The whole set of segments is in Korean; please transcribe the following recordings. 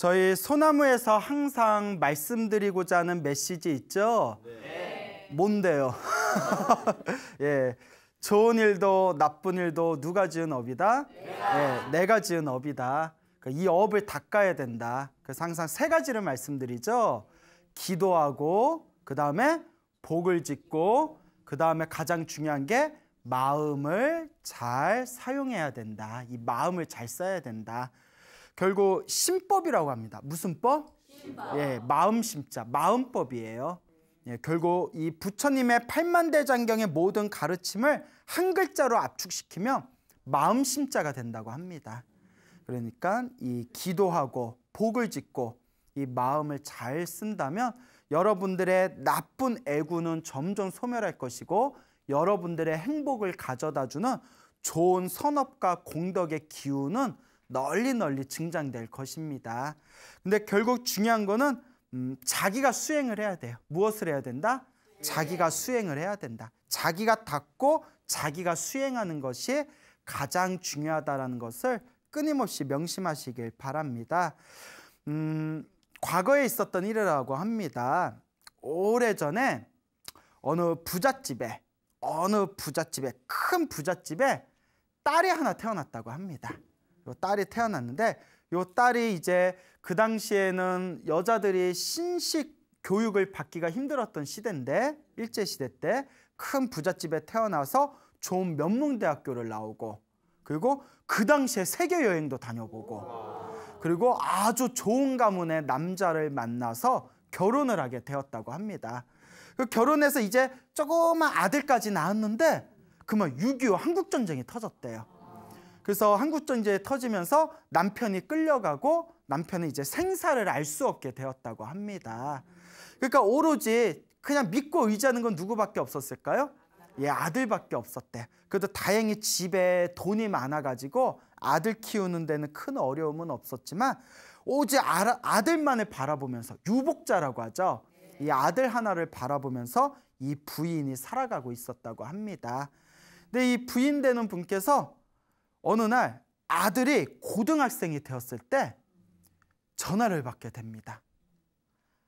저희 소나무에서 항상 말씀드리고자 하는 메시지 있죠? 네. 뭔데요? 예, 좋은 일도 나쁜 일도 누가 지은 업이다? 예, 내가 지은 업이다. 이 업을 닦아야 된다. 그래서 항상 세 가지를 말씀드리죠. 기도하고, 그 다음에 복을 짓고, 그 다음에 가장 중요한 게 마음을 잘 사용해야 된다. 이 마음을 잘 써야 된다. 결국 심법이라고 합니다. 무슨 법? 심법. 예, 마음 심자, 마음법이에요. 예, 결국 이 부처님의 팔만대장경의 모든 가르침을 한 글자로 압축시키면 마음 심자가 된다고 합니다. 그러니까 이 기도하고 복을 짓고 이 마음을 잘 쓴다면 여러분들의 나쁜 애구는 점점 소멸할 것이고 여러분들의 행복을 가져다주는 좋은 선업과 공덕의 기운은 널리 증장될 것입니다. 근데 결국 중요한 거는 자기가 수행을 해야 돼요. 무엇을 해야 된다? 자기가 수행을 해야 된다. 자기가 닦고 자기가 수행하는 것이 가장 중요하다는 것을 끊임없이 명심하시길 바랍니다. 과거에 있었던 일이라고 합니다. 오래전에 어느 부잣집에 큰 부잣집에 딸이 하나 태어났다고 합니다. 요 딸이 태어났는데 요 딸이 이제 그 당시에는 여자들이 신식 교육을 받기가 힘들었던 시대인데 일제시대 때 큰 부잣집에 태어나서 좋은 명문대학교를 나오고 그리고 그 당시에 세계 여행도 다녀보고 그리고 아주 좋은 가문의 남자를 만나서 결혼을 하게 되었다고 합니다. 그 결혼해서 이제 조그만 아들까지 낳았는데 그만 6.25 한국전쟁이 터졌대요. 그래서 한국전쟁이 터지면서 남편이 끌려가고 남편은 이제 생사를 알 수 없게 되었다고 합니다. 그러니까 오로지 그냥 믿고 의지하는 건 누구밖에 없었을까요? 예, 아들밖에 없었대. 그래도 다행히 집에 돈이 많아가지고 아들 키우는 데는 큰 어려움은 없었지만 오직 아들만을 바라보면서 유복자라고 하죠. 이 아들 하나를 바라보면서 이 부인이 살아가고 있었다고 합니다. 근데 이 부인 되는 분께서 어느 날 아들이 고등학생이 되었을 때 전화를 받게 됩니다.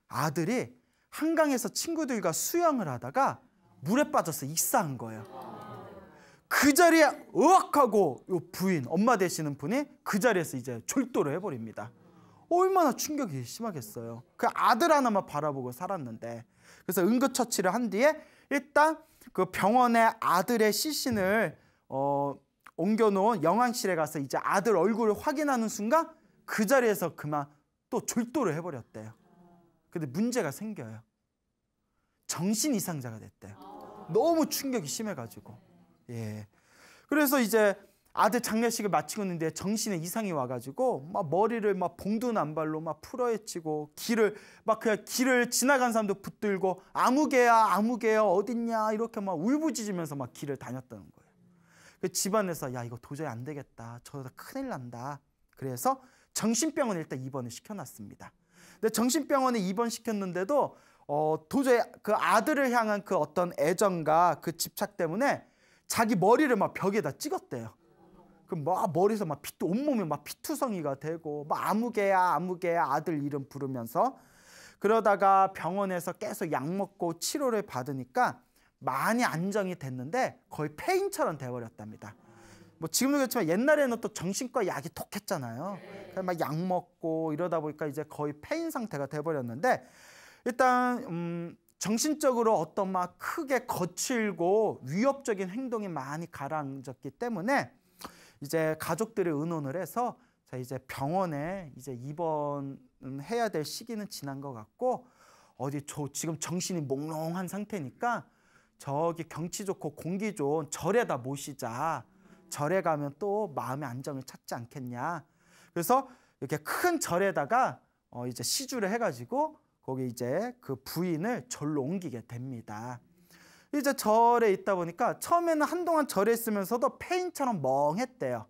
아들이 한강에서 친구들과 수영을 하다가 물에 빠져서 익사한 거예요. 그 자리에 으악하고 요 부인, 엄마 되시는 분이 그 자리에서 이제 졸도를 해버립니다. 얼마나 충격이 심하겠어요. 그 아들 하나만 바라보고 살았는데. 그래서 응급처치를 한 뒤에 일단 그 병원에 아들의 시신을 옮겨놓은 영안실에 가서 이제 아들 얼굴을 확인하는 순간 그 자리에서 그만 또 졸도를 해버렸대요. 근데 문제가 생겨요. 정신 이상자가 됐대요. 너무 충격이 심해가지고. 예. 그래서 이제 아들 장례식을 마치고 있는데 정신에 이상이 와가지고 막 머리를 막 봉두난발로 막 풀어헤치고 그냥 길을 지나간 사람도 붙들고 아무개야 어딨냐 이렇게 막 울부짖으면서 막 길을 다녔다는 거예요. 그 집안에서 야 이거 도저히 안 되겠다. 저러다 큰일 난다. 그래서 정신병원에 일단 입원을 시켜놨습니다. 근데 정신병원에 입원시켰는데도 도저히 그 아들을 향한 그 어떤 애정과 그 집착 때문에 자기 머리를 막 벽에다 찍었대요. 그럼 막 머리에서 막 온몸이 막 피투성이가 되고 막 아무개야 아들 이름 부르면서 그러다가 병원에서 계속 약 먹고 치료를 받으니까 많이 안정이 됐는데 거의 폐인처럼 돼버렸답니다. 뭐 지금도 그렇지만 옛날에는 또 정신과 약이 독했잖아요. 그래서 막 약 먹고 이러다 보니까 이제 거의 폐인 상태가 돼버렸는데 일단 정신적으로 어떤 막 크게 거칠고 위협적인 행동이 많이 가라앉았기 때문에 이제 가족들이 의논을 해서 자 이제 병원에 이제 입원해야 될 시기는 지난 것 같고 지금 정신이 몽롱한 상태니까 저기 경치 좋고 공기 좋은 절에다 모시자. 절에 가면 또 마음의 안정을 찾지 않겠냐. 그래서 이렇게 큰 절에다가 이제 시주를 해가지고 거기 이제 그 부인을 절로 옮기게 됩니다. 이제 절에 있다 보니까 처음에는 한동안 절에 있으면서도 폐인처럼 멍했대요.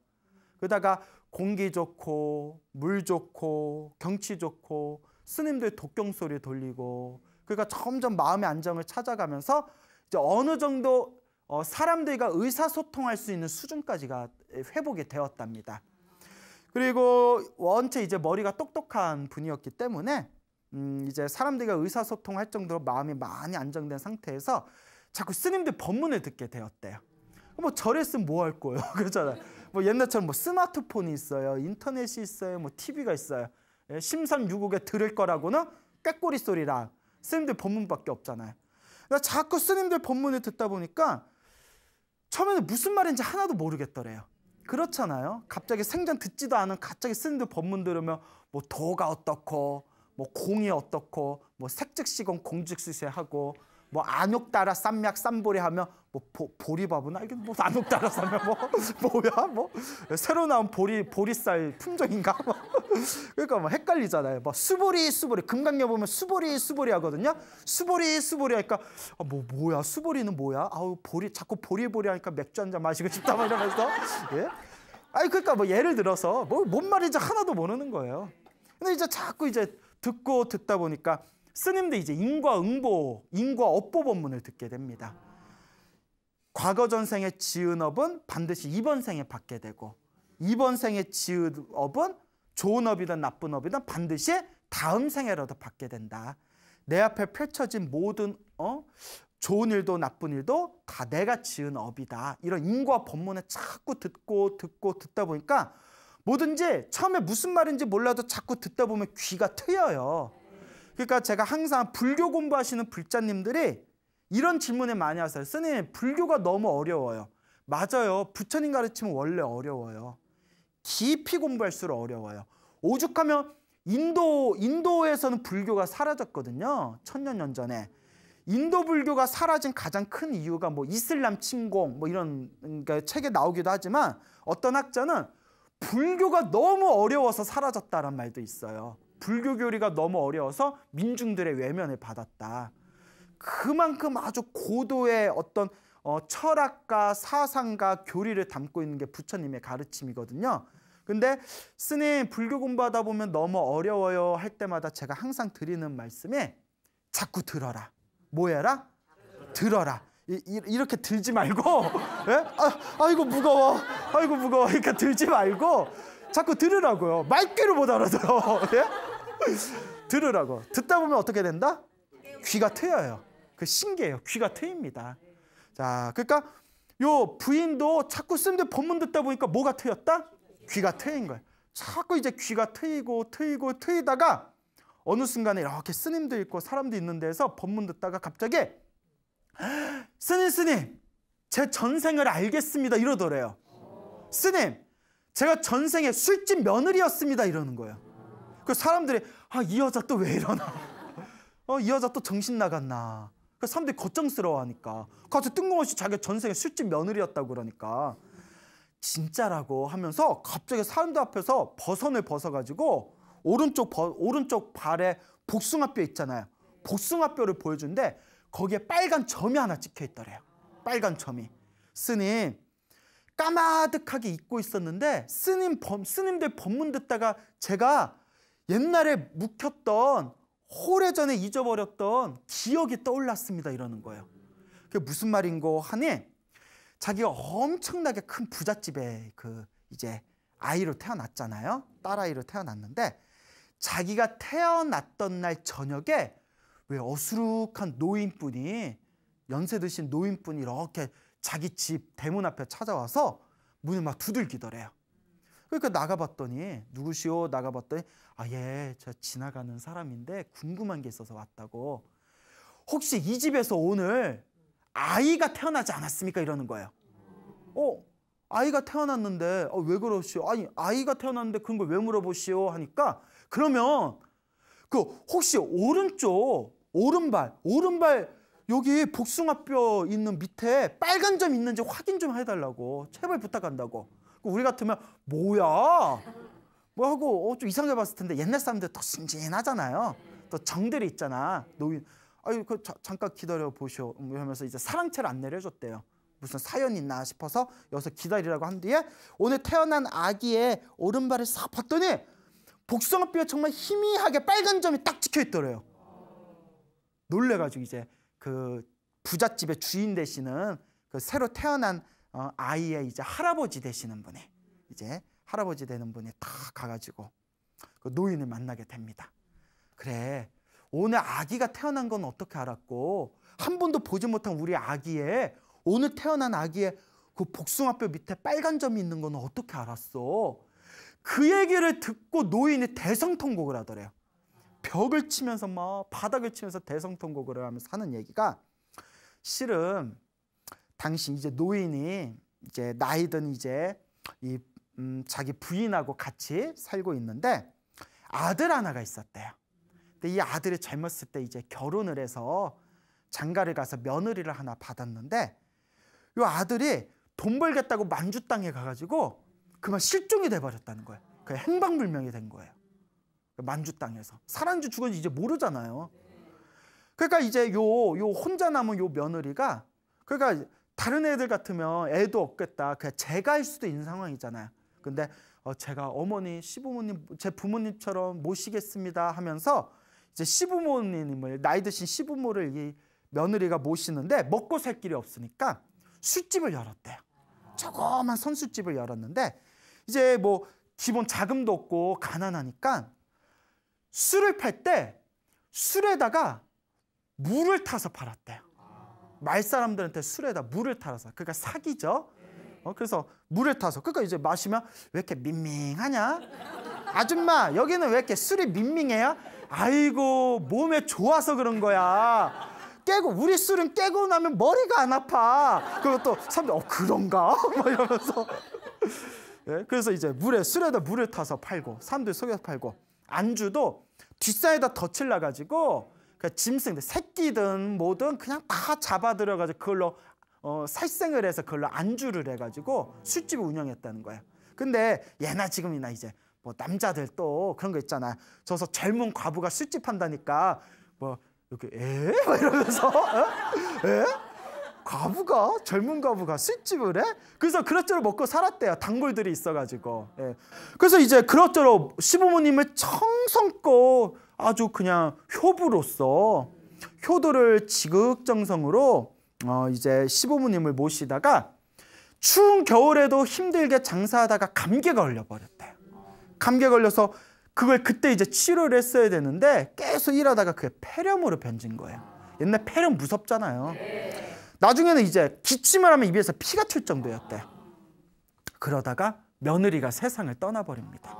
그러다가 공기 좋고 물 좋고 경치 좋고 스님들 독경 소리 돌리고 그러니까 점점 마음의 안정을 찾아가면서 이제 어느 정도 사람들과 의사소통할 수 있는 수준까지가 회복이 되었답니다. 그리고 원체 이제 머리가 똑똑한 분이었기 때문에 이제 사람들과 의사소통할 정도로 마음이 많이 안정된 상태에서 자꾸 스님들 법문을 듣게 되었대요. 뭐 절에 있으면 뭐 할 거예요? 그렇잖아요. 뭐 옛날처럼 뭐 스마트폰이 있어요, 인터넷이 있어요, 뭐 TV가 있어요. 심삼유국에 들을 거라고는 꾀꼬리 소리랑 스님들 법문밖에 없잖아요. 그러니까 자꾸 스님들 법문을 듣다 보니까 처음에는 무슨 말인지 하나도 모르겠더래요. 그렇잖아요. 갑자기 생전 듣지도 않은 갑자기 스님들 법문 들으면 뭐 도가 어떻고 뭐 공이 어떻고 뭐 색즉시공 공즉시세하고 뭐 안욕따라 쌈약 쌈보리 하면 뭐 보리밥은 알겠 뭐 안욕따라 쌈약 뭐 뭐야 뭐 새로 나온 보리쌀 품종인가 뭐 그러니까 뭐 헷갈리잖아요. 뭐 수보리 금강경 보면 수보리 하거든요. 수보리 하니까 뭐야 수보리는 뭐야? 아우 자꾸 보리 하니까 맥주 한 잔 마시고 싶다 막 이러면서 예? 아니 그러니까 뭐 예를 들어서 뭔 말인지 하나도 모르는 거예요. 근데 이제 자꾸 이제 듣다 보니까 스님들 이제 인과업보 법문을 듣게 됩니다. 과거 전생에 지은 업은 반드시 이번 생에 받게 되고 이번 생에 지은 업은 좋은 업이든 나쁜 업이든 반드시 다음 생에라도 받게 된다. 내 앞에 펼쳐진 모든 좋은 일도 나쁜 일도 다 내가 지은 업이다. 이런 인과 법문을 자꾸 듣다 보니까 뭐든지 처음에 무슨 말인지 몰라도 자꾸 듣다 보면 귀가 트여요. 그러니까 제가 항상 불교 공부하시는 불자님들이 이런 질문을 많이 하세요. 스님, 불교가 너무 어려워요. 맞아요. 부처님 가르치면 원래 어려워요. 깊이 공부할수록 어려워요. 오죽하면 인도에서는 불교가 사라졌거든요. 천년 전에. 인도 불교가 사라진 가장 큰 이유가 뭐 이슬람 침공 뭐 이런 그러니까 책에 나오기도 하지만 어떤 학자는 불교가 너무 어려워서 사라졌다는 말도 있어요. 불교 교리가 너무 어려워서 민중들의 외면을 받았다. 그만큼 아주 고도의 어떤 철학과 사상과 교리를 담고 있는 게 부처님의 가르침이거든요. 근데 스님 불교 공부하다 보면 너무 어려워요 할 때마다 제가 항상 드리는 말씀이 자꾸 들어라. 뭐 해라? 들어라. 이렇게 들지 말고 예? 아이고 무거워 그러니까 들지 말고 자꾸 들으라고요. 말귀를 못 알아들어. 예? 들으라고. 듣다 보면 어떻게 된다? 귀가 트여요. 그 신기해요. 귀가 트입니다. 자, 그러니까 요 부인도 자꾸 스님들 법문 듣다 보니까 뭐가 트였다? 귀가 트인 거예요. 자꾸 이제 귀가 트이다가 어느 순간에 이렇게 스님도 있고 사람도 있는 데서 법문 듣다가 갑자기 스님 제 전생을 알겠습니다 이러더래요. 스님 제가 전생에 술집 며느리였습니다 이러는 거예요. 그 사람들이 이 여자 또 왜 이러나 이 여자 또 정신 나갔나. 그 사람들이 걱정스러워하니까 가서 뜬금없이 자기가 전생에 술집 며느리였다고 그러니까 진짜라고 하면서 갑자기 사람들 앞에서 버선을 벗어가지고 오른쪽 발에 복숭아뼈 있잖아요. 복숭아뼈를 보여주는데 거기에 빨간 점이 하나 찍혀 있더래요. 빨간 점이. 스님 까마득하게 잊고 있었는데 스님들 법문 듣다가 제가 옛날에 묵혔던 오래전에 잊어버렸던 기억이 떠올랐습니다 이러는 거예요. 그게 무슨 말인고 하니 자기가 엄청나게 큰 부잣집에 이제 아이로 태어났잖아요. 딸아이로 태어났는데 자기가 태어났던 날 저녁에 왜 어수룩한 노인분이 연세 드신 노인분이 이렇게 자기 집 대문 앞에 찾아와서 문을 막 두들기더래요. 그러니까 나가봤더니 누구시오? 나가봤더니 예, 저 지나가는 사람인데 궁금한 게 있어서 왔다고. 혹시 이 집에서 오늘 아이가 태어나지 않았습니까? 이러는 거예요. 아이가 태어났는데 왜 그러시오? 아니 아이가 태어났는데 그런 걸 왜 물어보시오? 하니까 그러면 혹시 오른발 여기 복숭아뼈 있는 밑에 빨간 점 있는지 확인 좀 해달라고 제발 부탁한다고. 우리 같으면 뭐야? 뭐 하고 좀 이상하게 봤을 텐데 옛날 사람들 더 순진하잖아요. 또 정들이 있잖아. 노인. 잠깐 기다려 보시오 하면서 이제 사랑채를 안 내려줬대요. 무슨 사연이 있나 싶어서 여기서 기다리라고 한 뒤에 오늘 태어난 아기의 오른발을 싹 봤더니 복숭아뼈에 정말 희미하게 빨간 점이 딱 찍혀 있더래요. 놀래가지고 이제 그 부잣집의 주인 되시는 그 새로 태어난 아이의 이제 할아버지 되시는 분이 이제 할아버지 되는 분이 다 가가지고 그 노인을 만나게 됩니다. 그래, 오늘 아기가 태어난 건 어떻게 알았고, 한 번도 보지 못한 우리 아기에, 오늘 태어난 아기에 그 복숭아뼈 밑에 빨간 점이 있는 건 어떻게 알았어? 그 얘기를 듣고 노인이 대성통곡을 하더래요. 벽을 치면서 막 바닥을 치면서 대성통곡을 하면서 하는 얘기가, 실은 당시 이제 노인이 이제 나이든 이제 자기 부인하고 같이 살고 있는데 아들 하나가 있었대요. 근데 이 아들이 젊었을 때 이제 결혼을 해서 장가를 가서 며느리를 하나 받았는데, 이 아들이 돈 벌겠다고 만주 땅에 가가지고 그만 실종이 돼버렸다는 거예요. 그 행방불명이 된 거예요. 만주 땅에서 살았는지 죽었는지 이제 모르잖아요. 그러니까 이제 요 혼자 남은 요 며느리가, 그러니까 다른 애들 같으면 애도 없겠다, 그냥 제가 할 수도 있는 상황이잖아요. 근데 제가 어머니, 시부모님, 제 부모님처럼 모시겠습니다 하면서 이제 시부모님을, 나이 드신 시부모를 이 며느리가 모시는데 먹고 살 길이 없으니까 술집을 열었대요. 조그만 선술집을 열었는데, 이제 뭐 기본 자금도 없고 가난하니까 술을 팔 때 술에다가 물을 타서 팔았대요. 말 사람들한테 술에다 물을 타서, 그러니까 사기죠. 그래서 물을 타서, 그러니까 이제 마시면 왜 이렇게 밍밍하냐? 아줌마, 여기는 왜 이렇게 술이 밍밍해요? 아이고, 몸에 좋아서 그런 거야. 깨고, 우리 술은 깨고 나면 머리가 안 아파. 그리고 또 사람들 그런가? 막 이러면서. 예, 그래서 이제 술에다 물을 타서 팔고, 사람들 속여서 팔고, 안주도 뒷산에다 덫을 놔가지고, 그러니까 짐승들, 새끼든 뭐든 그냥 다 잡아들여가지고 그걸로 살생을 해서 그걸로 안주를 해가지고 술집을 운영했다는 거예요. 근데 예나 지금이나 이제 뭐 남자들 또 그런 거 있잖아. 저서 젊은 과부가 술집 한다니까 뭐 이렇게 막 이러면서 에? 과부가, 젊은 과부가 술집을 해? 그래서 그럭저럭 먹고 살았대요. 단골들이 있어가지고. 예. 그래서 이제 그럭저럭 시부모님을 정성껏 아주 그냥 효부로서 효도를 지극정성으로 이제 시부모님을 모시다가 추운 겨울에도 힘들게 장사하다가 감기가 걸려버렸대요. 감기에 걸려서 그걸 그때 이제 치료를 했어야 되는데 계속 일하다가 그게 폐렴으로 변진 거예요. 옛날 폐렴 무섭잖아요. 나중에는 이제 기침을 하면 입에서 피가 튈 정도였대. 그러다가 며느리가 세상을 떠나버립니다.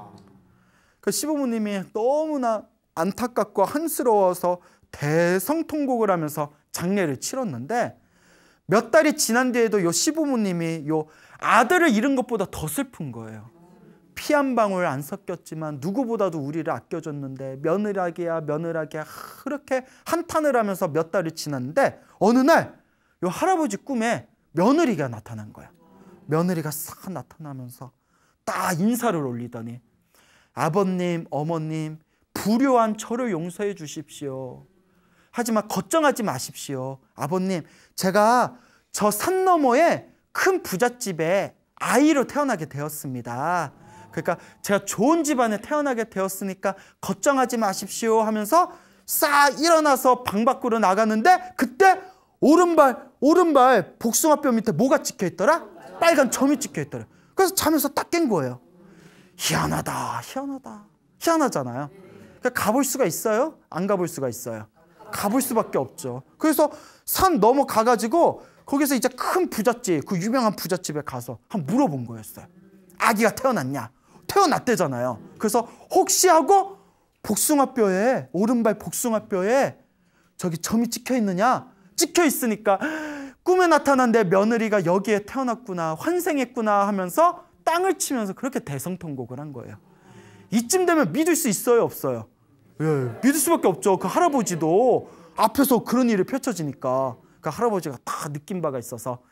그 시부모님이 너무나 안타깝고 한스러워서 대성통곡을 하면서 장례를 치렀는데, 몇 달이 지난 뒤에도 요 시부모님이 요 아들을 잃은 것보다 더 슬픈 거예요. 피 한 방울 안 섞였지만 누구보다도 우리를 아껴줬는데 며느라기야 며느라기야 그렇게 한탄을 하면서 몇 달이 지났는데, 어느 날 요 할아버지 꿈에 며느리가 나타난 거야. 며느리가 싹 나타나면서 딱 인사를 올리더니, 아버님, 어머님, 불효한 저를 용서해 주십시오. 하지만 걱정하지 마십시오. 아버님, 제가 저 산 너머에 큰 부잣집에 아이로 태어나게 되었습니다. 그러니까 제가 좋은 집안에 태어나게 되었으니까 걱정하지 마십시오 하면서 싹 일어나서 방 밖으로 나가는데, 그때 오른발 복숭아뼈 밑에 뭐가 찍혀있더라? 빨간 점이 찍혀있더라. 그래서 자면서 딱 깬 거예요. 희한하다, 희한하다. 희한하잖아요. 그러니까 가볼 수가 있어요? 안 가볼 수가 있어요? 가볼 수밖에 없죠. 그래서 산 넘어가가지고 거기서 이제 큰 부잣집, 그 유명한 부잣집에 가서 한번 물어본 거였어요. 아기가 태어났냐? 태어났대잖아요. 그래서 혹시 하고 복숭아뼈에, 오른발 복숭아뼈에 저기 점이 찍혀 있느냐? 찍혀 있으니까 꿈에 나타난 내 며느리가 여기에 태어났구나, 환생했구나 하면서 땅을 치면서 그렇게 대성통곡을 한 거예요. 이쯤 되면 믿을 수 있어요, 없어요? 예, 믿을 수밖에 없죠. 그 할아버지도 앞에서 그런 일이 펼쳐지니까 그 할아버지가 다 느낀 바가 있어서,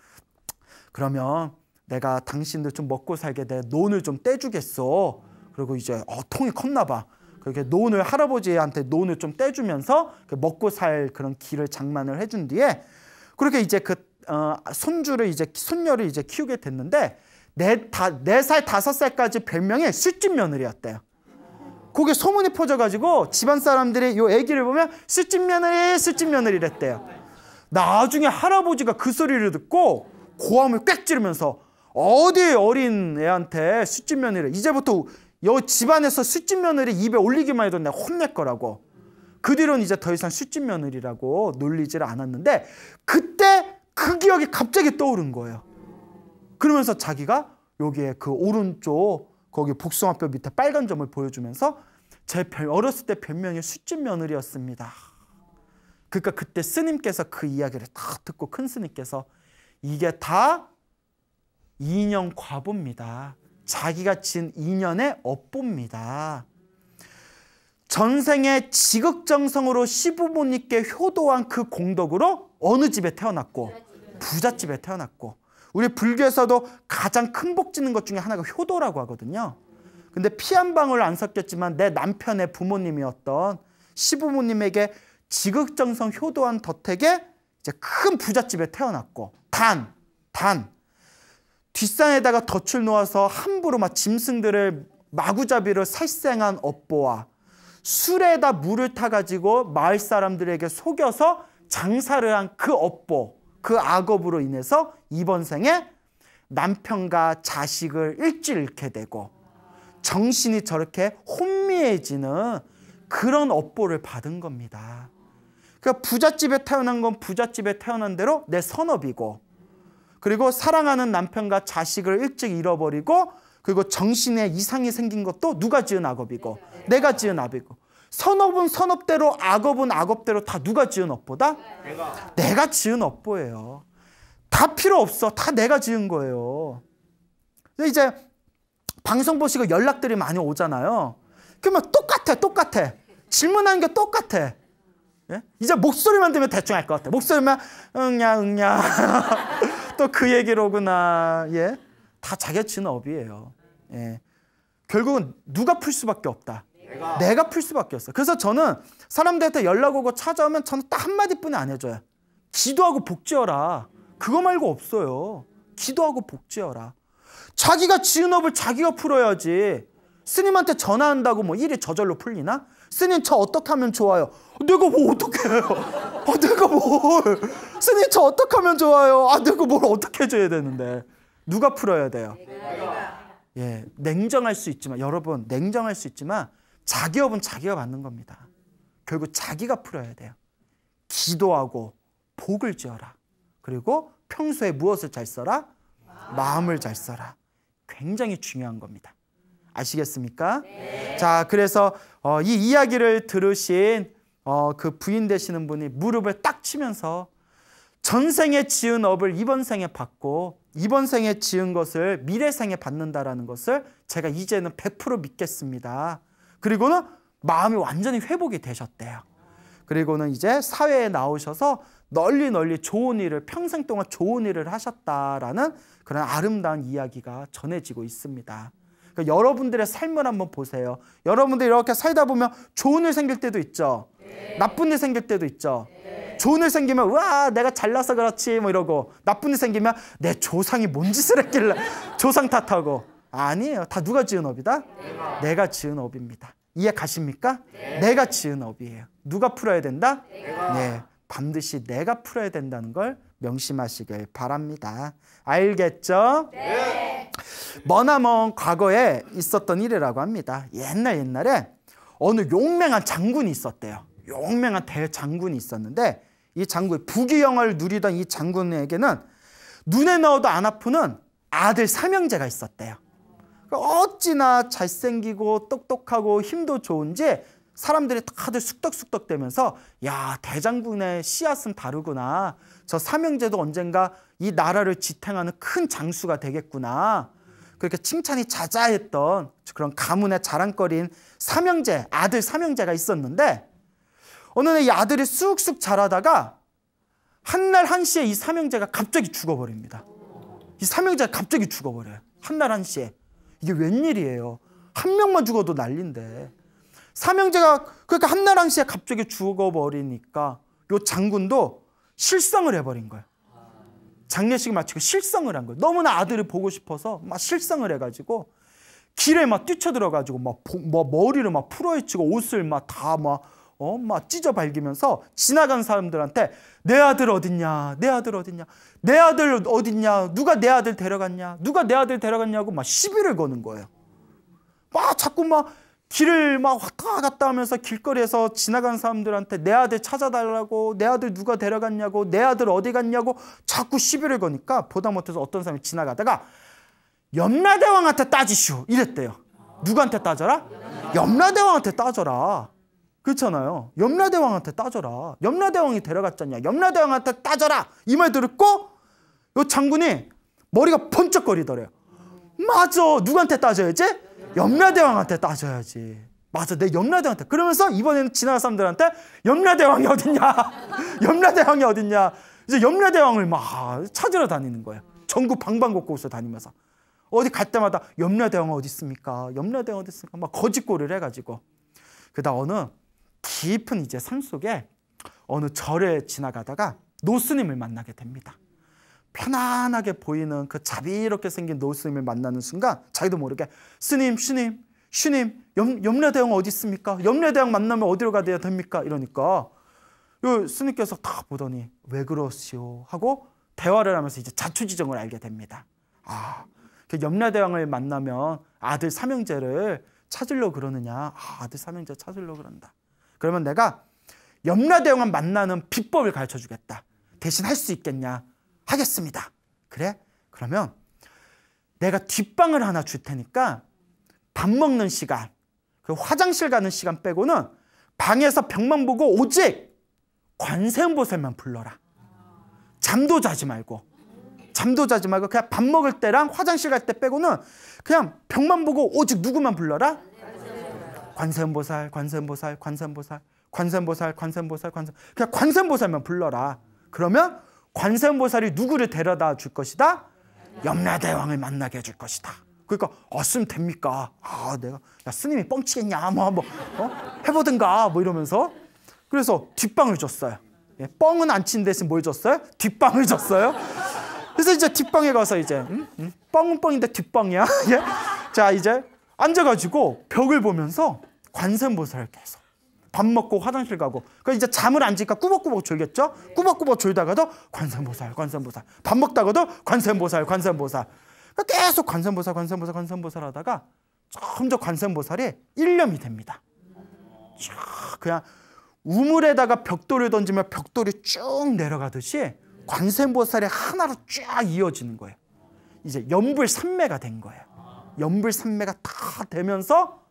그러면 내가 당신들 좀 먹고 살게 내 논을 좀 떼주겠어. 그리고 이제 통이 컸나 봐. 그렇게 논을, 할아버지한테 논을 좀 떼주면서 먹고 살 그런 길을 장만을 해준 뒤에, 그렇게 이제 그 손주를 이제 손녀를 이제 키우게 됐는데, 4살 5살까지 별명이 술집 며느리였대요. 그게 소문이 퍼져가지고 집안 사람들이 요 애기를 보면 술집 며느리, 술집 며느리랬대요. 나중에 할아버지가 그 소리를 듣고 고함을 꽥 지르면서, 어디 어린 애한테 숫집 며느리, 이제부터 여 집안에서 숫집 며느리 입에 올리기만 해도 내가 혼낼 거라고. 그 뒤로는 이제 더 이상 숫집 며느리라고 놀리지를 않았는데, 그때 그 기억이 갑자기 떠오른 거예요. 그러면서 자기가 여기에 그 오른쪽 거기 복숭아뼈 밑에 빨간 점을 보여주면서 제 어렸을 때 별명이 숫집 며느리였습니다. 그러니까 그때 스님께서 그 이야기를 딱 듣고 큰 스님께서 이게 다 인연 과보입니다. 자기가 지은 인연의 업보입니다. 전생에 지극정성으로 시부모님께 효도한 그 공덕으로 어느 집에 태어났고, 부잣집에 태어났고, 우리 불교에서도 가장 큰 복 짓는 것 중에 하나가 효도라고 하거든요. 근데 피 한 방울 안 섞였지만 내 남편의 부모님이었던 시부모님에게 지극정성 효도한 덕택에 이제 큰 부잣집에 태어났고, 단 뒷산에다가 덫을 놓아서 함부로 막 짐승들을 마구잡이로 살생한 업보와 술에다 물을 타가지고 마을 사람들에게 속여서 장사를 한 그 업보, 그 악업으로 인해서 이번 생에 남편과 자식을 일찍 잃게 되고 정신이 저렇게 혼미해지는 그런 업보를 받은 겁니다. 그러니까 부잣집에 태어난 건 부잣집에 태어난 대로 내 선업이고, 그리고 사랑하는 남편과 자식을 일찍 잃어버리고, 그리고 정신에 이상이 생긴 것도 누가 지은 악업이고 내가 지은 악업이고, 선업은 선업대로 악업은 악업대로 다 누가 지은 업보다? 내가 지은 업보예요. 다 필요 없어. 다 내가 지은 거예요. 이제 방송 보시고 연락들이 많이 오잖아요. 그러면 똑같아. 질문하는 게 똑같아. 예? 이제 목소리만 들으면 대충 알 것 같아. 목소리만 응냐 또 그 얘기로구나. 예? 다 자기가 지은 업이에요. 예. 결국은 누가 풀 수밖에 없다. 내가 풀 수밖에 없어. 그래서 저는 사람들한테 연락 오고 찾아오면 저는 딱 한마디뿐이 안 해줘요. 기도하고 복지어라. 그거 말고 없어요. 기도하고 복지어라. 자기가 지은 업을 자기가 풀어야지. 스님한테 전화한다고 뭐 일이 저절로 풀리나? 스님 저 어떻게 하면 좋아요? 내가 뭐 어떻게 해요? 내가 뭘? 스님 저 어떻게 하면 좋아요? 내가 뭘 어떻게 해줘야 되는데. 누가 풀어야 돼요? 예, 냉정할 수 있지만, 여러분 냉정할 수 있지만 자기 업은 자기가 받는 겁니다. 결국 자기가 풀어야 돼요. 기도하고 복을 지어라. 그리고 평소에 무엇을 잘 써라? 마음을 잘 써라. 굉장히 중요한 겁니다. 아시겠습니까? 네. 자, 그래서 이 이야기를 들으신 그 부인 되시는 분이 무릎을 딱 치면서 전생에 지은 업을 이번 생에 받고 이번 생에 지은 것을 미래 생에 받는다라는 것을 제가 이제는 100% 믿겠습니다. 그리고는 마음이 완전히 회복이 되셨대요. 그리고는 이제 사회에 나오셔서 널리 좋은 일을, 평생 동안 좋은 일을 하셨다라는 그런 아름다운 이야기가 전해지고 있습니다. 그러니까 여러분들의 삶을 한번 보세요. 여러분들 이렇게 살다 보면 좋은 일 생길 때도 있죠. 네. 나쁜 일 생길 때도 있죠. 네. 좋은 일 생기면 와 내가 잘나서 그렇지 뭐 이러고, 나쁜 일 생기면 내 조상이 뭔 짓을 했길래 조상 탓하고. 아니에요. 다 누가 지은 업이다? 내가 지은 업입니다. 이해 가십니까? 네. 내가 지은 업이에요. 누가 풀어야 된다? 네, 반드시 내가 풀어야 된다는 걸 명심하시길 바랍니다. 알겠죠? 네. 머나먼 과거에 있었던 일이라고 합니다. 옛날에 어느 용맹한 장군이 있었대요. 용맹한 대장군이 있었는데, 이 장군, 부귀영화를 누리던 이 장군에게는 눈에 넣어도 안 아프는 아들 삼형제가 있었대요. 어찌나 잘생기고 똑똑하고 힘도 좋은지 사람들이 다들 쑥덕쑥덕대면서 야, 대장군의 씨앗은 다르구나. 저 삼형제도 언젠가 이 나라를 지탱하는 큰 장수가 되겠구나. 그렇게 칭찬이 자자했던 그런 가문의 자랑거리인 삼형제, 아들 삼형제가 있었는데, 어느 날 이 아들이 쑥쑥 자라다가 한날 한시에 이 삼형제가 갑자기 죽어버립니다. 이 삼형제가 갑자기 죽어버려요. 한날 한시에. 이게 웬일이에요. 한 명만 죽어도 난리인데. 삼형제가 그러니까 한날 한시에 갑자기 죽어버리니까 요 장군도 실성을 해버린 거예요. 장례식을 마치고 실성을 한 거예요. 너무나 아들을 보고 싶어서 막 실성을 해가지고 길에 막 뛰쳐들어가지고 막 머리를 막 풀어헤치고 옷을 막 다 막 막 찢어 발기면서 지나간 사람들한테 내 아들 어딨냐, 내 아들 어딨냐, 내 아들 어딨냐, 누가 내 아들 데려갔냐, 누가 내 아들 데려갔냐고 막 시비를 거는 거예요. 막 자꾸 막 길을 막 왔다 갔다 하면서 길거리에서 지나간 사람들한테 내 아들 찾아달라고, 내 아들 누가 데려갔냐고, 내 아들 어디 갔냐고 자꾸 시비를 거니까 보다 못해서 어떤 사람이 지나가다가 염라대왕한테 따지시오 이랬대요. 누구한테 따져라? 염라대왕한테 따져라. 그렇잖아요. 염라대왕한테 따져라. 염라대왕이 데려갔잖냐. 염라대왕한테 따져라. 이 말 듣고 요 장군이 머리가 번쩍거리더래요. 맞아. 누구한테 따져야지? 염라대왕한테 따져야지. 맞아. 내 염라대왕한테. 그러면서 이번에는 지나간 사람들한테 염라대왕이 어딨냐. 염라대왕이 어딨냐. 이제 염라대왕을 막 찾으러 다니는 거예요. 전국 방방곡곡으로 다니면서. 어디 갈 때마다 염라대왕 어디 있습니까? 염라대왕 어디 있습니까? 막 거짓골을 해가지고. 그다음 어느 깊은 이제 산속에 어느 절에 지나가다가 노스님을 만나게 됩니다. 편안하게 보이는 그 자비롭게 생긴 노스님을 만나는 순간 자기도 모르게 스님, 슈님, 염라대왕 어디 있습니까? 염라대왕 만나면 어디로 가야 됩니까? 이러니까 요 스님께서 딱 보더니 왜 그러시오? 하고 대화를 하면서 이제 자초지종을 알게 됩니다. 그 염라대왕을 만나면 아들 삼형제를 찾으려고 그러느냐? 아들 삼형제 찾으려고 그런다. 그러면 내가 염라대왕을 만나는 비법을 가르쳐 주겠다. 대신 할 수 있겠냐? 하겠습니다. 그래? 그러면 내가 뒷방을 하나 줄 테니까 밥 먹는 시간, 그 화장실 가는 시간 빼고는 방에서 벽만 보고 오직 관세음보살만 불러라. 잠도 자지 말고 그냥 밥 먹을 때랑 화장실 갈 때 빼고는 그냥 벽만 보고 오직 누구만 불러라? 관세음보살. 그냥 관세음보살만 불러라. 그러면 관세음보살이 누구를 데려다 줄 것이다? 염라대왕을 만나게 해줄 것이다. 그러니까 쓰면 됩니까? 내가 야 스님이 뻥치겠냐? 한번 해보든가 뭐 이러면서 그래서 뒷방을 줬어요. 뻥은 안 친 대신 뭘 줬어요? 뒷방을 줬어요. 그래서 이제 뒷방에 가서 이제 뻥은 뻥인데 뒷방이야. 자 이제 앉아가지고 벽을 보면서 관세음보살을 계속 밥 먹고 화장실 가고 그 이제 잠을 안 지니까 꾸벅꾸벅 졸겠죠. 꾸벅꾸벅 졸다가도 관세음보살. 밥 먹다가도 관세음보살. 계속 관세음보살 하다가 점점 관세음보살이 일념이 됩니다. 그냥 우물에다가 벽돌을 던지면 벽돌이 쭉 내려가듯이 관세음보살이 하나로 쫙 이어지는 거예요. 이제 연불산매가 된 거예요. 연불산매가 다 되면서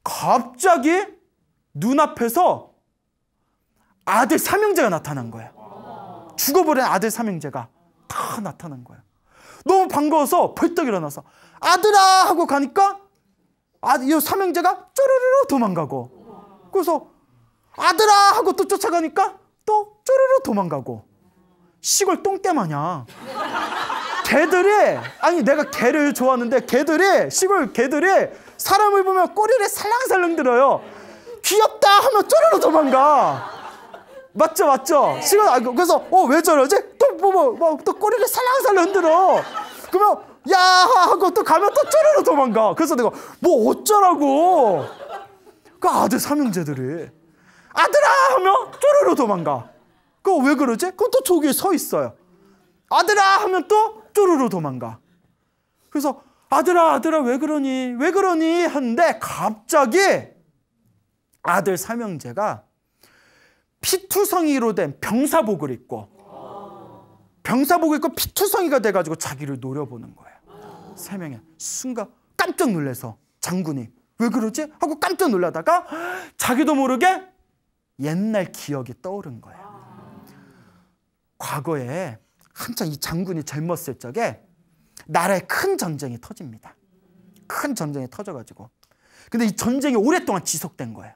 갑자기 눈앞에서 아들 삼형제가 나타난 거예요. 죽어버린 아들 삼형제가 다 나타난 거예요. 너무 반가워서 벌떡 일어나서 아들아 하고 가니까 이 삼형제가 쪼르르 도망가고 그래서 아들아 하고 또 쫓아가니까 또 쪼르르 도망가고 시골 똥개마냥 개들이 내가 개를 좋아하는데 시골 개들이 사람을 보면 꼬리를 살랑살랑 들어요. 귀엽다 하면 쪼르르 도망가. 맞죠? 시골 그래서 왜 저러지? 또 꼬리를 살랑살랑 흔들어. 그러면 야 하고 또 가면 또 쪼르르 도망가. 그래서 내가 뭐 어쩌라고. 그 아들 삼형제들이 아들아 하면 쪼르르 도망가. 그거 왜 그러지? 그럼 또 저기에 서 있어요. 아들아 하면 또 쪼르르 도망가. 그래서 아들아 왜 그러니 하는데 갑자기 아들 삼형제가 피투성이로 된 병사복을 입고 피투성이가 돼가지고 자기를 노려보는 거예요. 세 명이 순간 깜짝 놀라서 장군이 왜 그러지? 하고 깜짝 놀라다가 자기도 모르게 옛날 기억이 떠오른 거예요. 과거에 한창 이 장군이 젊었을 적에 나라에 큰 전쟁이 터집니다. 큰 전쟁이 터져가지고 근데 이 전쟁이 오랫동안 지속된 거예요.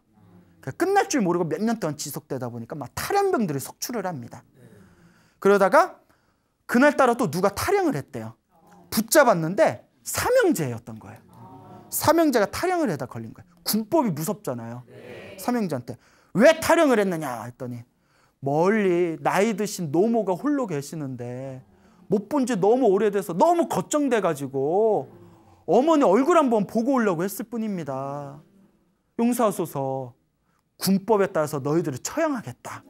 끝날 줄 모르고 몇 년 동안 지속되다 보니까 막 탈영병들이 속출을 합니다. 그러다가 그날따라 또 누가 탈영을 했대요. 붙잡았는데 삼형제였던 거예요. 삼형제가 탈영을 해다 걸린 거예요. 군법이 무섭잖아요. 삼형제한테 왜 탈영을 했느냐 했더니 멀리 나이 드신 노모가 홀로 계시는데 못 본 지 너무 오래돼서 너무 걱정돼가지고 어머니 얼굴 한번 보고 오려고 했을 뿐입니다. 용서하소서. 군법에 따라서 너희들을 처형하겠다.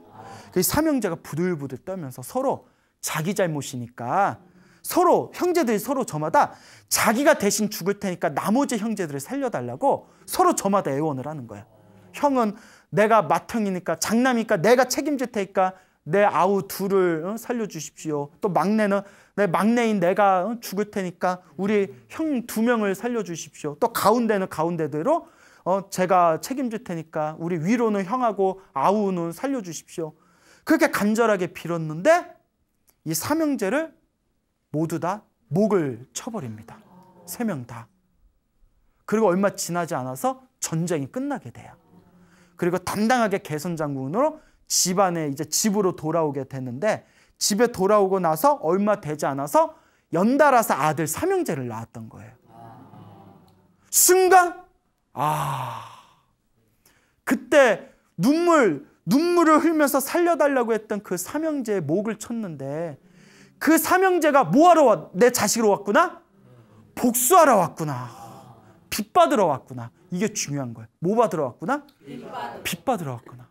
그 삼형제가 부들부들 떨면서 서로 자기 잘못이니까 서로 형제들이 서로 저마다 자기가 대신 죽을 테니까 나머지 형제들을 살려달라고 서로 저마다 애원을 하는 거예요. 형은 내가 맏형이니까 장남이니까 내가 책임질 테니까 내 아우 둘을 살려주십시오. 또 막내는 내 막내인 내가 죽을 테니까 우리 형 2명을 살려주십시오. 또 가운데는 가운데대로 제가 책임질 테니까 우리 위로는 형하고 아우는 살려주십시오. 그렇게 간절하게 빌었는데 이 삼형제를 모두 다 목을 쳐버립니다. 3명 다. 그리고 얼마 지나지 않아서 전쟁이 끝나게 돼요. 그리고 당당하게 개선장군으로 집안에 이제 집으로 돌아오게 됐는데 집에 돌아오고 나서 얼마 되지 않아서 연달아서 아들 삼형제를 낳았던 거예요. 순간 그때 눈물을 흘면서 살려달라고 했던 그 삼형제의 목을 쳤는데 그 삼형제가 뭐하러 내 자식으로 왔구나? 복수하러 왔구나. 빚 받으러 왔구나. 이게 중요한 거예요. 뭐 받으러 왔구나? 빚 받으러 왔구나.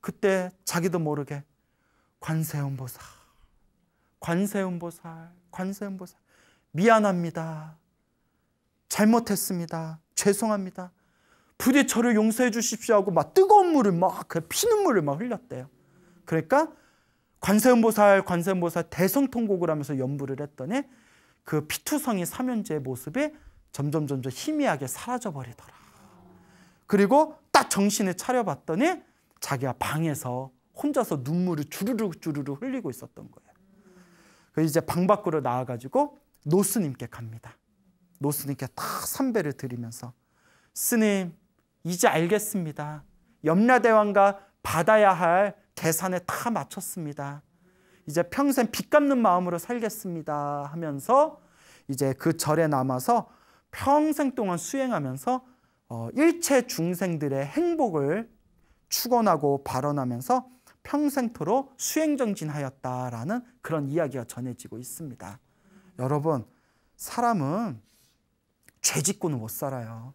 그때 자기도 모르게 관세음보살 미안합니다. 잘못했습니다. 죄송합니다. 부디 저를 용서해 주십시오 하고 막 뜨거운 물을 막 피눈물을 막 흘렸대요. 그러니까 관세음보살 대성통곡을 하면서 연부를 했더니 그 피투성이 삼형제의 모습이 점점 희미하게 사라져 버리더라. 그리고 딱 정신을 차려봤더니 자기가 방에서 혼자서 눈물을 주르륵 흘리고 있었던 거예요. 그래서 이제 방 밖으로 나와가지고 노스님께 갑니다. 노스님께 다 삼배를 드리면서 스님 이제 알겠습니다. 염라대왕과 받아야 할 계산에 다 마쳤습니다. 이제 평생 빚 갚는 마음으로 살겠습니다 하면서 이제 그 절에 남아서 평생 동안 수행하면서 일체 중생들의 행복을 축원하고 발언하면서 평생토록 수행정진하였다라는 그런 이야기가 전해지고 있습니다. 여러분, 사람은 죄 짓고는 못 살아요.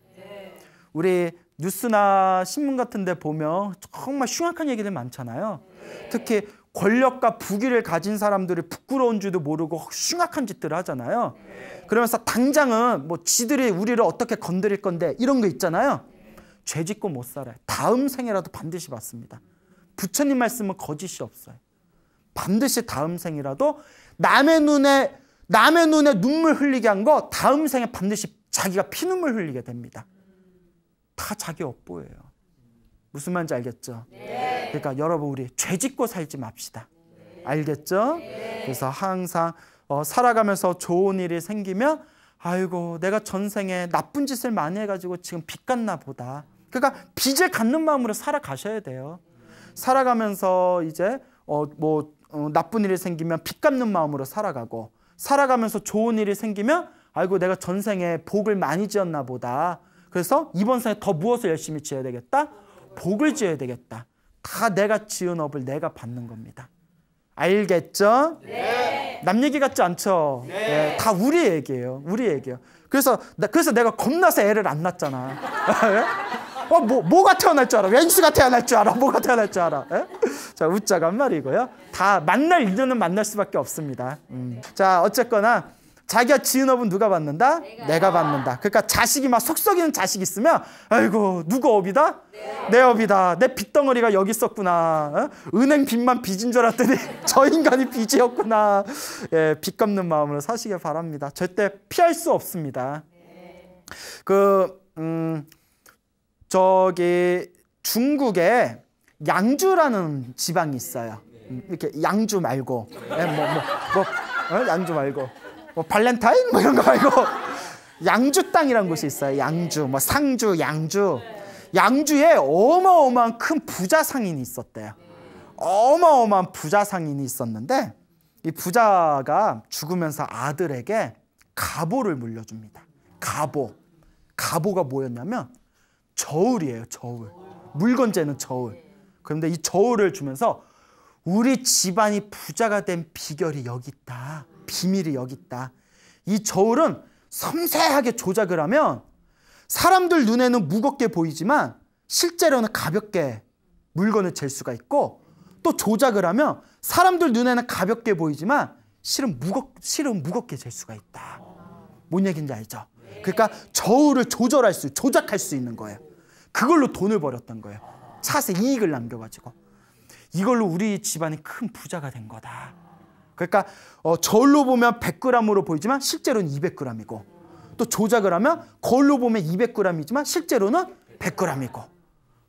우리 뉴스나 신문 같은 데 보면 정말 흉악한 얘기들 많잖아요. 특히 권력과 부귀를 가진 사람들이 부끄러운 줄도 모르고 흉악한 짓들을 하잖아요. 그러면서 당장은 뭐 지들이 우리를 어떻게 건드릴 건데 이런 거 있잖아요. 죄 짓고 못 살아요. 다음 생에라도 반드시 받습니다. 부처님 말씀은 거짓이 없어요. 반드시 다음 생이라도 남의 눈에 눈물 흘리게 한 거 다음 생에 반드시 자기가 피눈물 흘리게 됩니다. 다 자기 업보예요. 무슨 말인지 알겠죠? 네. 그러니까 여러분 우리 죄 짓고 살지 맙시다. 알겠죠? 네. 그래서 항상 살아가면서 좋은 일이 생기면 아이고 내가 전생에 나쁜 짓을 많이 해가지고 지금 빚 갚나 보다. 그러니까 빚을 갚는 마음으로 살아가셔야 돼요. 살아가면서 이제 나쁜 일이 생기면 빚 갚는 마음으로 살아가고 살아가면서 좋은 일이 생기면 아이고 내가 전생에 복을 많이 지었나 보다. 그래서 이번 생에 더 무엇을 열심히 지어야 되겠다? 복을 지어야 되겠다. 다 내가 지은 업을 내가 받는 겁니다. 알겠죠? 네. 남 얘기 같지 않죠? 네. 네, 다 우리 얘기예요. 우리 얘기예요. 그래서 내가 겁나서 애를 안 낳았잖아. 뭐가 태어날 줄 알아? 왼수가 태어날 줄 알아? 뭐가 태어날 줄 알아? 에? 자, 웃자가 한 말이고요. 다 만날 인연은 만날 수밖에 없습니다. 자, 어쨌거나 자기가 지은 업은 누가 받는다? 내가 받는다. 그러니까 자식이 막 속썩이는 자식 있으면 아이고 누구 업이다? 내 업이다. 내 빚덩어리가 여기 있었구나. 은행 빚만 빚인 줄 알았더니 저 인간이 빚이었구나. 예, 빚 갚는 마음으로 사시길 바랍니다. 절대 피할 수 없습니다. 저기 중국에 양주라는 지방이 있어요. 이렇게 양주 말고 양주 말고 발렌타인 뭐 이런 거 말고 양주 땅이라는 곳이 있어요. 양주, 상주, 양주에 어마어마한 큰 부자 상인이 있었대요. 어마어마한 부자 상인이 있었는데 이 부자가 죽으면서 아들에게 가보를 물려줍니다. 가보가 뭐였냐면 저울이에요. 저울. 물건재는 저울. 그런데 이 저울을 주면서 우리 집안이 부자가 된 비결이 여기 있다. 비밀이 여기 있다. 이 저울은 섬세하게 조작을 하면 사람들 눈에는 무겁게 보이지만 실제로는 가볍게 물건을 잴 수가 있고, 또 조작을 하면 사람들 눈에는 가볍게 보이지만 실은 무겁게 잴 수가 있다. 뭔 얘기인지 알죠? 그러니까 저울을 조작할 수 있는 거예요. 그걸로 돈을 벌었던 거예요. 차세 이익을 남겨가지고. 이걸로 우리 집안이 큰 부자가 된 거다. 그러니까 저울로 보면 100g으로 보이지만 실제로는 200g이고, 또 조작을 하면 거울로 보면 200g이지만 실제로는 100g이고,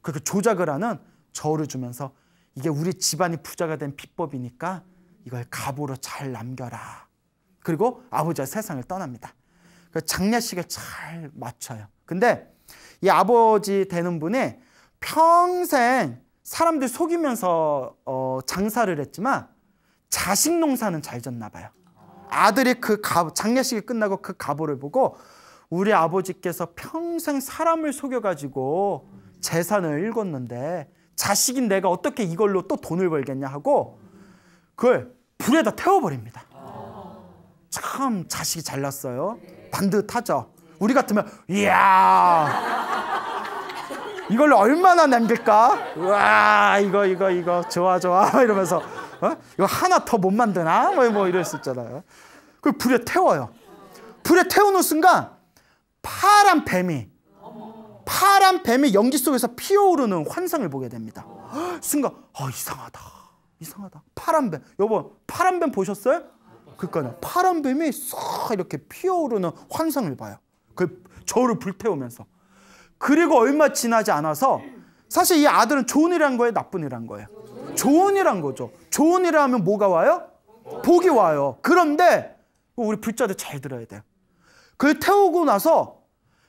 그렇게 조작을 하는 저울을 주면서 이게 우리 집안이 부자가 된 비법이니까 이걸 갑오로 잘 남겨라. 그리고 아버지가 세상을 떠납니다. 장례식을 잘 마쳐요. 근데 이 아버지 되는 분이 평생 사람들 속이면서 장사를 했지만 자식 농사는 잘 졌나 봐요. 아들이 장례식이 끝나고 그 갑오를 보고 우리 아버지께서 평생 사람을 속여가지고 재산을 읽었는데 자식인 내가 어떻게 이걸로 또 돈을 벌겠냐 하고 그걸 불에다 태워버립니다. 참 자식이 잘났어요. 반듯하죠. 우리 같으면 이야 이걸로 얼마나 남길까? 우와 이거 좋아 이러면서 이거 하나 더 못 만드나? 뭐 이럴 수 있잖아요. 그걸 불에 태워요. 불에 태우는 순간 파란 뱀이 연기 속에서 피어오르는 환상을 보게 됩니다. 순간 이상하다. 파란 뱀. 여보, 파란 뱀 보셨어요? 그러니까요. 파란 뱀이 싹 이렇게 피어오르는 환상을 봐요. 그 저울을 불태우면서. 그리고 얼마 지나지 않아서 사실 이 아들은 좋은 일한 거예요? 나쁜 일한 거예요? 좋은 일한 거죠. 좋은 일을 하면 뭐가 와요? 복이 와요. 그런데 우리 불자들 잘 들어야 돼요. 그걸 태우고 나서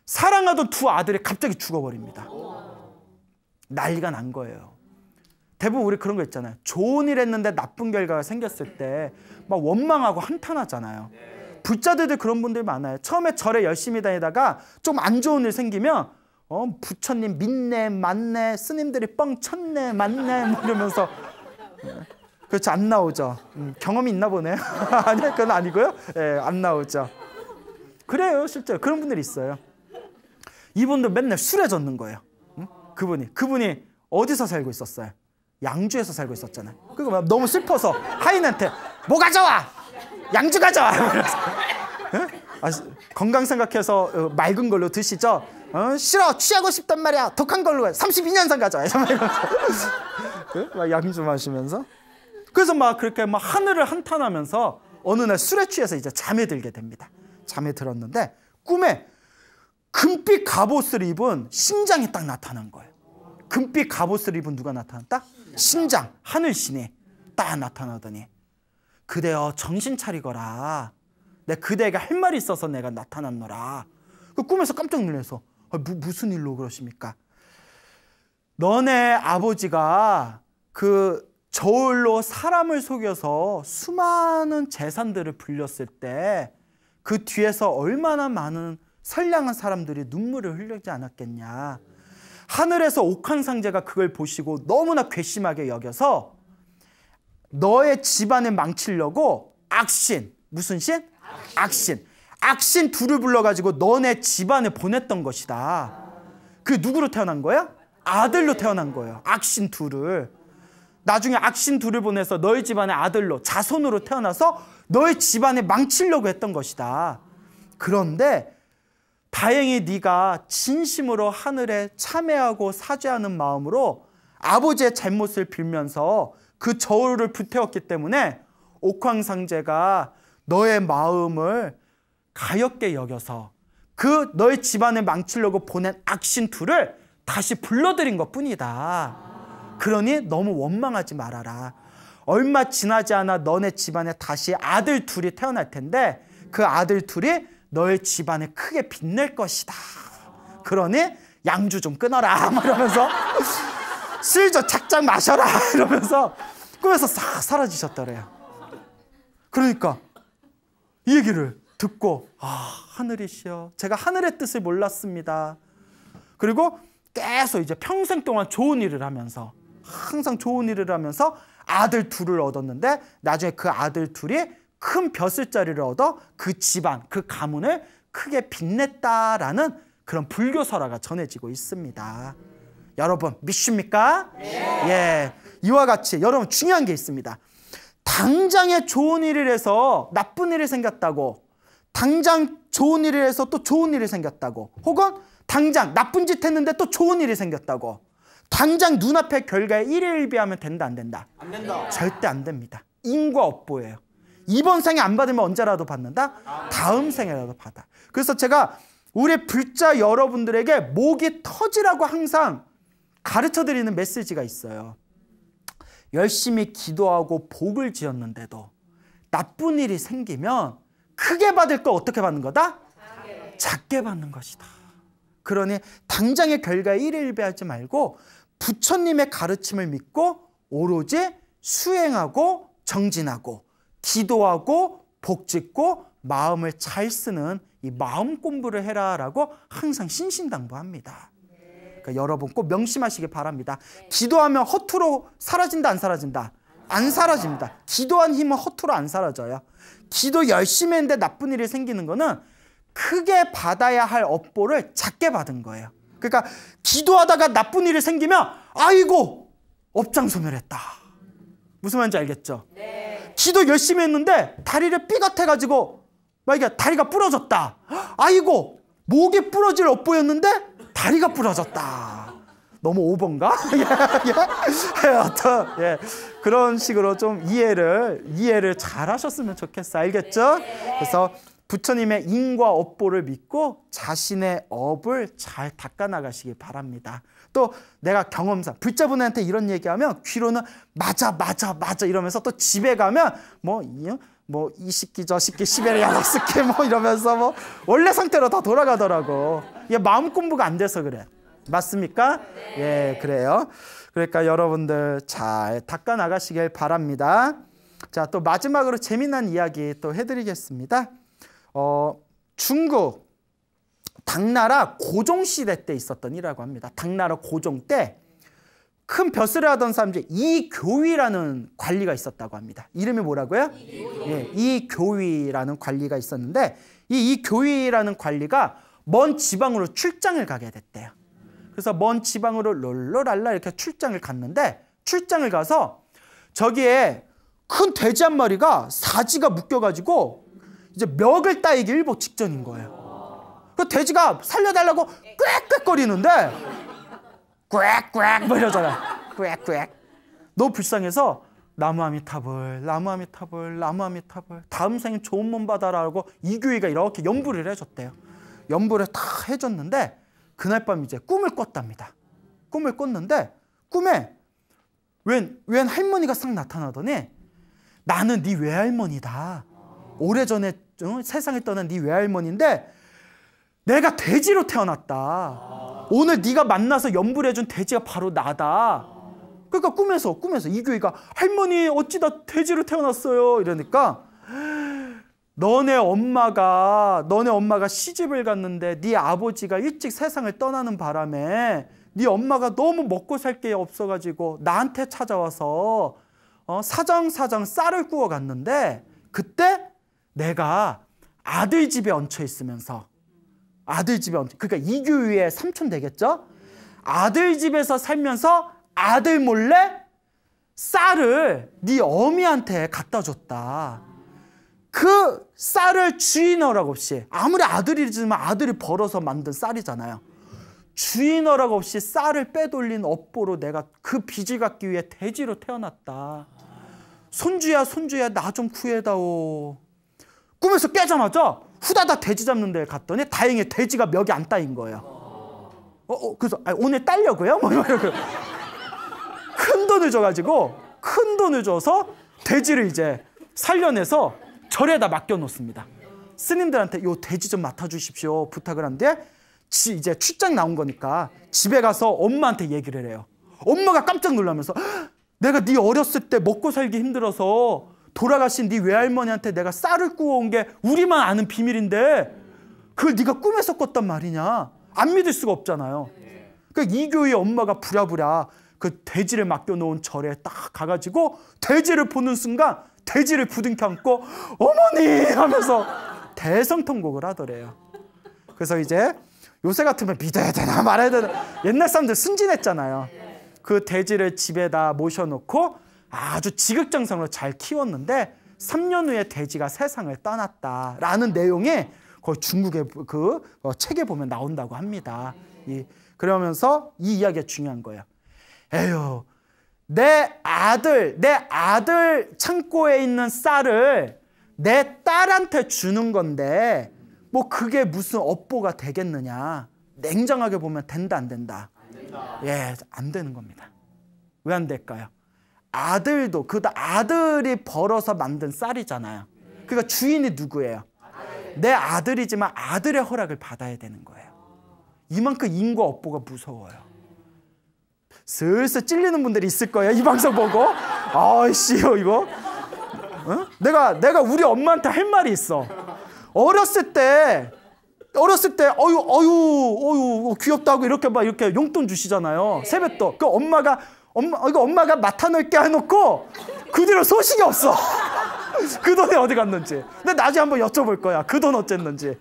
사랑하던 두 아들이 갑자기 죽어버립니다. 난리가 난 거예요. 대부분 우리 그런 거 있잖아요. 좋은 일 했는데 나쁜 결과가 생겼을 때 막 원망하고 한탄하잖아요. 불자들도 그런 분들 많아요. 처음에 절에 열심히 다니다가 좀 안 좋은 일 생기면 부처님 믿네 맞네 스님들이 뻥 쳤네 맞네 뭐 이러면서 그렇죠. 안 나오죠. 경험이 있나 보네. 아니요, 그건 아니고요. 예, 안 나오죠. 그래요, 실제로 그런 분들이 있어요. 이분도 맨날 술에 젖는 거예요. 그분이 어디서 살고 있었어요? 양주에서 살고 있었잖아요. 그리고 너무 슬퍼서 하인한테 뭐 가져와! 양주 가져와! 건강 생각해서 맑은 걸로 드시죠. 싫어, 취하고 싶단 말이야. 독한 걸로 32년산 가져와. 막 양주 마시면서. 그래서 막 그렇게 막 하늘을 한탄하면서 어느 날 술에 취해서 이제 잠에 들게 됩니다. 잠에 들었는데 꿈에 금빛 갑옷을 입은 신장이 딱 나타난 거예요. 금빛 갑옷을 입은 누가 나타났다? 신장, 하늘신이 딱 나타나더니 그대여 정신 차리거라. 내 그대에게 할 말이 있어서 내가 나타났노라. 그 꿈에서 깜짝 놀라서 무슨 일로 그러십니까? 너네 아버지가 그 저울로 사람을 속여서 수많은 재산들을 불렸을 때 그 뒤에서 얼마나 많은 선량한 사람들이 눈물을 흘리지 않았겠냐. 하늘에서 옥황상제가 그걸 보시고 너무나 괘씸하게 여겨서 너의 집안을 망치려고 악신, 무슨 신? 악신 둘을 불러가지고 너네 집안에 보냈던 것이다. 그게 누구로 태어난 거야? 아들로 태어난 거예요. 악신 둘을. 나중에 악신 둘을 보내서 너희 집안의 아들로, 자손으로 태어나서 너희 집안을 망치려고 했던 것이다. 그런데 다행히 네가 진심으로 하늘에 참회하고 사죄하는 마음으로 아버지의 잘못을 빌면서 그 저울을 불태웠기 때문에 옥황상제가 너의 마음을 가엾게 여겨서 그 너의 집안을 망치려고 보낸 악신 둘을 다시 불러들인 것뿐이다. 그러니 너무 원망하지 말아라. 얼마 지나지 않아 너네 집안에 다시 아들 둘이 태어날 텐데 그 아들 둘이 너의 집안을 크게 빛낼 것이다. 그러니 양주 좀 끊어라 이러면서 술 좀 작작 마셔라 이러면서 꿈에서 싹 사라지셨더래요. 그러니까 이 얘기를 듣고 하늘이시여, 제가 하늘의 뜻을 몰랐습니다. 그리고 계속 이제 평생 동안 좋은 일을 하면서 항상 좋은 일을 하면서 아들 둘을 얻었는데 나중에 그 아들 둘이 큰 벼슬자리를 얻어 그 집안, 그 가문을 크게 빛냈다라는 그런 불교 설화가 전해지고 있습니다. 여러분 믿습니까? 네. 예, 이와 같이 여러분 중요한 게 있습니다. 당장에 좋은 일을 해서 나쁜 일이 생겼다고, 당장 좋은 일을 해서 또 좋은 일이 생겼다고, 혹은 당장 나쁜 짓 했는데 또 좋은 일이 생겼다고, 당장 눈앞의 결과에 일일비하면 된다 안 된다? 안 된다. 절대 안 됩니다. 인과 업보예요. 이번 생에 안 받으면 언제라도 받는다? 다음 생에라도 받아. 그래서 제가 우리 불자 여러분들에게 목이 터지라고 항상 가르쳐드리는 메시지가 있어요. 열심히 기도하고 복을 지었는데도 나쁜 일이 생기면 크게 받을 거 어떻게 받는 거다? 작게 받는 것이다. 그러니 당장의 결과에 일일비하지 말고 부처님의 가르침을 믿고 오로지 수행하고 정진하고 기도하고 복짓고 마음을 잘 쓰는 이 마음 공부를 해라라고 항상 신신당부합니다. 그러니까 여러분 꼭 명심하시기 바랍니다. 기도하면 허투루 사라진다 안 사라진다? 안 사라집니다. 기도한 힘은 허투루 안 사라져요. 기도 열심히 했는데 나쁜 일이 생기는 거는 크게 받아야 할 업보를 작게 받은 거예요. 그러니까 기도하다가 나쁜 일이 생기면 아이고 업장소멸했다. 무슨 말인지 알겠죠? 네. 기도 열심히 했는데 다리를 삐걱해가지고 만약에 다리가 부러졌다. 아이고 목이 부러질 업보였는데 다리가 부러졌다. 너무 오버인가? 예. 그런 식으로 좀 이해를 잘 하셨으면 좋겠어. 알겠죠? 그래서 부처님의 인과 업보를 믿고 자신의 업을 잘 닦아나가시기 바랍니다. 또 내가 경험상 불자분한테 이런 얘기하면 귀로는 맞아 이러면서 또 집에 가면 이 시끼 저 시끼 시베리아 럭스키 이러면서 원래 상태로 다 돌아가더라고. 이게 마음 공부가 안 돼서 그래. 맞습니까? 예, 그래요. 그러니까 여러분들 잘 닦아나가시길 바랍니다. 자, 또 마지막으로 재미난 이야기 또 해드리겠습니다. 중국 당나라 고종시대 때 있었던 일이라고 합니다. 당나라 고종 때 큰 벼슬을 하던 사람 중에 이교위라는 관리가 있었다고 합니다. 이름이 뭐라고요? 예, 이교위라는 관리가 있었는데 이교위라는 관리가 먼 지방으로 출장을 가게 됐대요. 그래서 먼 지방으로 롤롤랄라 이렇게 출장을 갔는데 출장을 가서 저기에 큰 돼지 한 마리가 사지가 묶여가지고 이제 멱을 따이기 일보 직전인 거예요. 그 돼지가 살려달라고 꽥꽥거리는데 꽥꽥 뭐 이러잖아. 꽥꽥. 너무 불쌍해서 나무 아미타불 다음 생엔 좋은 몸 받아라고 이교위가 이렇게 연부를 해줬대요. 연부를 다 해줬는데 그날 밤 이제 꿈을 꿨답니다. 꿈을 꿨는데 꿈에 웬 할머니가 싹 나타나더니 나는 네 외할머니다. 오래전에 세상에 떠난 네 외할머니인데 내가 돼지로 태어났다. 오늘 네가 만나서 연부를 해준 돼지가 바로 나다. 그러니까 꿈에서 이교위가 할머니 어찌다 돼지로 태어났어요. 이러니까 너네 엄마가 시집을 갔는데 네 아버지가 일찍 세상을 떠나는 바람에 네 엄마가 너무 먹고 살 게 없어가지고 나한테 찾아와서 사정사정 쌀을 구워 갔는데 그때 내가 아들 집에 얹혀 있으면서 그러니까 이교위의 삼촌 되겠죠? 아들 집에서 살면서 아들 몰래 쌀을 네 어미한테 갖다 줬다. 그 쌀을 주인 허락 없이 아무리 아들이지만 아들이 벌어서 만든 쌀이잖아요. 주인 허락 없이 쌀을 빼돌린 업보로 내가 그 빚을 갚기 위해 돼지로 태어났다. 손주야 나 좀 구해다오. 꿈에서 깨자마자 후다닥 돼지 잡는 데 갔더니 다행히 돼지가 멱이 안 따인 거예요. 그래서 오늘 따려고요? 큰 돈을 줘서 돼지를 이제 살려내서 절에다 맡겨놓습니다. 스님들한테 요 돼지 좀 맡아주십시오 부탁을 한데 이제 출장 나온 거니까 집에 가서 엄마한테 얘기를 해요. 엄마가 깜짝 놀라면서 내가 네 어렸을 때 먹고 살기 힘들어서 돌아가신 네 외할머니한테 내가 쌀을 구워온 게 우리만 아는 비밀인데 그걸 네가 꿈에서 꿨단 말이냐. 안 믿을 수가 없잖아요. 그러니까 이교의 엄마가 부랴부랴 그 돼지를 맡겨놓은 절에 딱 가가지고 돼지를 보는 순간 돼지를 부둥켜 안고 어머니 하면서 대성통곡을 하더래요. 그래서 이제 요새 같으면 믿어야 되나 말아야 되나. 옛날 사람들 순진했잖아요. 그 돼지를 집에다 모셔놓고 아주 지극정성으로 잘 키웠는데 3년 후에 돼지가 세상을 떠났다라는 내용이 거의 중국의 그 책에 보면 나온다고 합니다. 그러면서 이 이야기가 중요한 거예요. 에휴, 내 아들 창고에 있는 쌀을 내 딸한테 주는 건데 뭐 그게 무슨 업보가 되겠느냐. 냉정하게 보면 된다 안 된다? 예, 안 되는 겁니다. 왜 안 될까요? 아들도 아들이 벌어서 만든 쌀이잖아요. 그러니까 주인이 누구예요? 내 아들이지만 아들의 허락을 받아야 되는 거예요. 이만큼 인과 업보가 무서워요. 슬슬 찔리는 분들이 있을 거예요. 이 방송 보고. 아이씨요 이거. 어? 내가 우리 엄마한테 할 말이 있어. 어렸을 때 어유 귀엽다고 이렇게 막 이렇게 용돈 주시잖아요. 세뱃돈. 그 엄마가 맡아놓을게 해놓고 그 뒤로 소식이 없어. 그 돈이 어디 갔는지. 근데 나중에 한번 여쭤볼 거야. 그 돈 어쨌는지.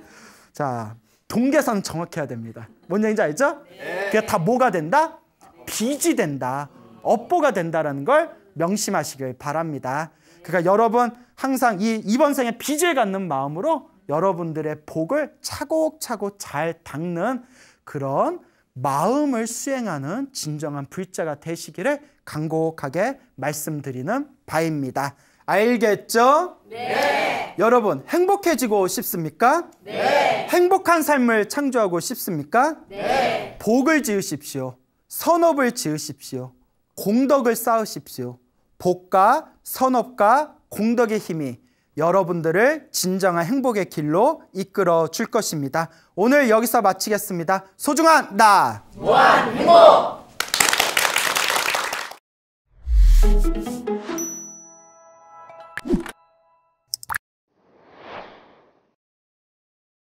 자, 돈 계산 정확히 해야 됩니다. 뭔 얘기인지 알죠? 그게 다 뭐가 된다? 빚이 된다. 업보가 된다라는 걸 명심하시길 바랍니다. 그러니까 여러분 항상 이번 생에 빚을 갖는 마음으로 여러분들의 복을 차곡차곡 잘 닦는 그런 마음을 수행하는 진정한 불자가 되시기를 간곡하게 말씀드리는 바입니다. 알겠죠? 네. 여러분 행복해지고 싶습니까? 네. 행복한 삶을 창조하고 싶습니까? 네. 복을 지으십시오. 선업을 지으십시오. 공덕을 쌓으십시오. 복과 선업과 공덕의 힘이 여러분들을 진정한 행복의 길로 이끌어 줄 것입니다. 오늘 여기서 마치겠습니다. 소중한 나 무한 행복!